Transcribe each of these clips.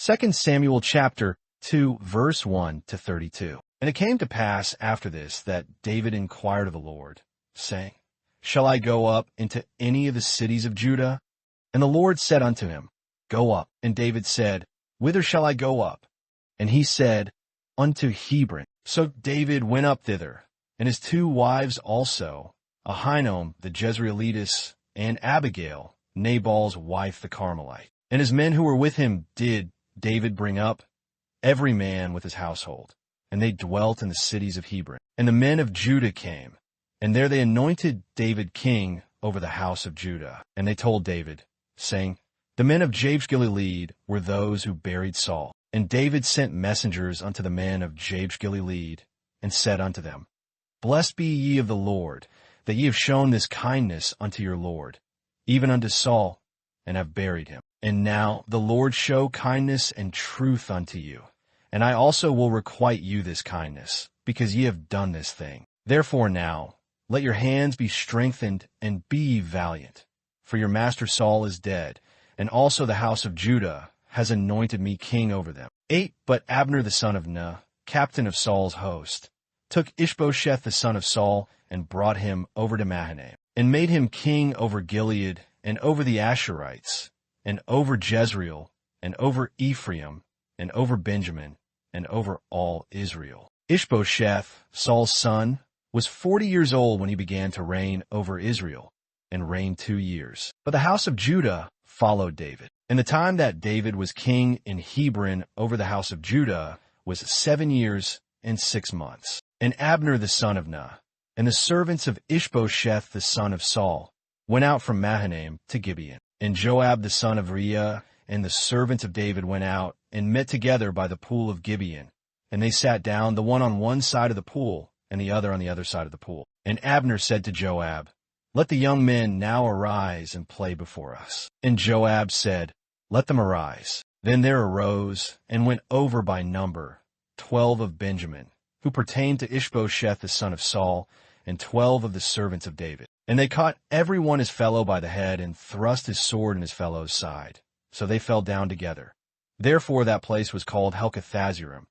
2 Samuel chapter 2, verse 1 to 32. And it came to pass after this that David inquired of the Lord, saying, Shall I go up into any of the cities of Judah? And the Lord said unto him, Go up. And David said, Whither shall I go up? And he said, Unto Hebron. So David went up thither, and his 2 wives also, Ahinoam the Jezreelitess, and Abigail, Nabal's wife the Carmelite. And his men who were with him did David bring up, every man with his household. And they dwelt in the cities of Hebron. And the men of Judah came, and there they anointed David king over the house of Judah. And they told David, saying, The men of Jabesh-Gilead were those who buried Saul. And David sent messengers unto the men of Jabesh-Gilead, and said unto them, Blessed be ye of the Lord, that ye have shown this kindness unto your Lord, even unto Saul, and have buried him. And now the Lord show kindness and truth unto you, and I also will requite you this kindness, because ye have done this thing. Therefore now, let your hands be strengthened, and be ye valiant. For your master Saul is dead, and also the house of Judah has anointed me king over them. 8. But Abner the son of Ner, captain of Saul's host, took Ish-bosheth the son of Saul, and brought him over to Mahanaim, and made him king over Gilead, and over the Asherites, and over Jezreel, and over Ephraim, and over Benjamin, and over all Israel. Ish-bosheth, Saul's son, was 40 years old when he began to reign over Israel, and reigned 2 years. But the house of Judah followed David. And the time that David was king in Hebron over the house of Judah was 7 years and 6 months. And Abner the son of Ner, and the servants of Ish-bosheth the son of Saul, went out from Mahanaim to Gibeon. And Joab the son of Ruiah and the servants of David went out and met together by the pool of Gibeon. And they sat down, the one on one side of the pool, and the other on the other side of the pool. And Abner said to Joab, Let the young men now arise and play before us. And Joab said, Let them arise. Then there arose and went over by number 12 of Benjamin, who pertained to Ish-bosheth the son of Saul, and 12 of the servants of David. And they caught every one his fellow by the head, and thrust his sword in his fellow's side. So they fell down together. Therefore that place was called Helkathazzurim,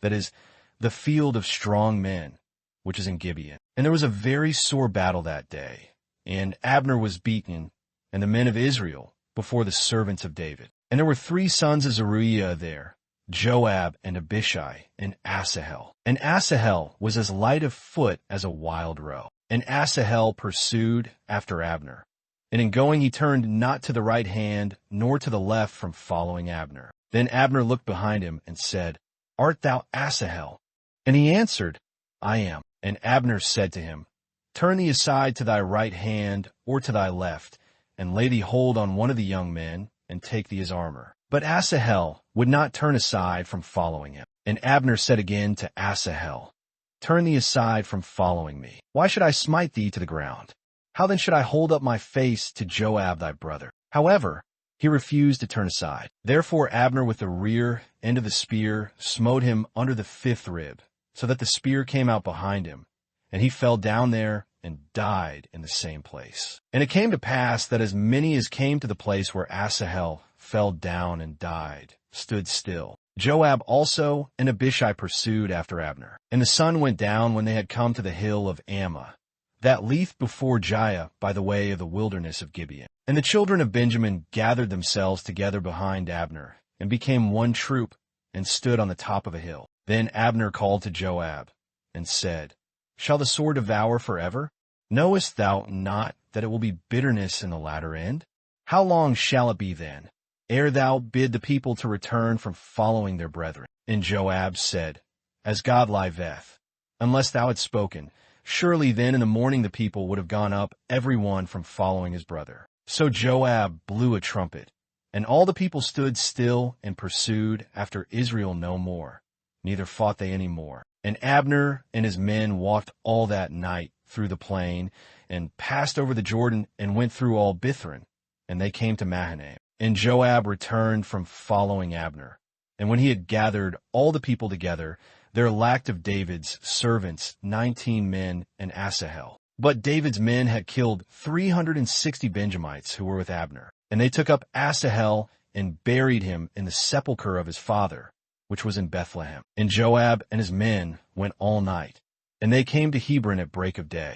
that is, the field of strong men, which is in Gibeon. And there was a very sore battle that day, and Abner was beaten, and the men of Israel, before the servants of David. And there were 3 sons of Zeruiah there, Joab, and Abishai, and Asahel. And Asahel was as light of foot as a wild roe. And Asahel pursued after Abner. And in going he turned not to the right hand, nor to the left from following Abner. Then Abner looked behind him and said, Art thou Asahel? And he answered, I am. And Abner said to him, Turn thee aside to thy right hand or to thy left, and lay thee hold on one of the young men, and take thee his armor. But Asahel would not turn aside from following him. And Abner said again to Asahel, Turn thee aside from following me. Why should I smite thee to the ground? How then should I hold up my face to Joab thy brother? However, he refused to turn aside. Therefore Abner with the rear end of the spear smote him under the 5th rib, so that the spear came out behind him, and he fell down there and died in the same place. And it came to pass that as many as came to the place where Asahel fell down and died stood still. Joab also and Abishai pursued after Abner. And the sun went down when they had come to the hill of Ammah, that leath before Giah by the way of the wilderness of Gibeon. And the children of Benjamin gathered themselves together behind Abner, and became one troop, and stood on the top of a hill. Then Abner called to Joab, and said, Shall the sword devour forever? Knowest thou not that it will be bitterness in the latter end? How long shall it be then, ere thou bid the people to return from following their brethren? And Joab said, As God liveth, unless thou hadst spoken, surely then in the morning the people would have gone up every one from following his brother. So Joab blew a trumpet, and all the people stood still and pursued after Israel no more, neither fought they any more. And Abner and his men walked all that night through the plain, and passed over the Jordan, and went through all Bithron, and they came to Mahanaim. And Joab returned from following Abner. And when he had gathered all the people together, there lacked of David's servants 19 men and Asahel. But David's men had killed 360 Benjamites who were with Abner. And they took up Asahel and buried him in the sepulchre of his father, which was in Bethlehem. And Joab and his men went all night, and they came to Hebron at break of day.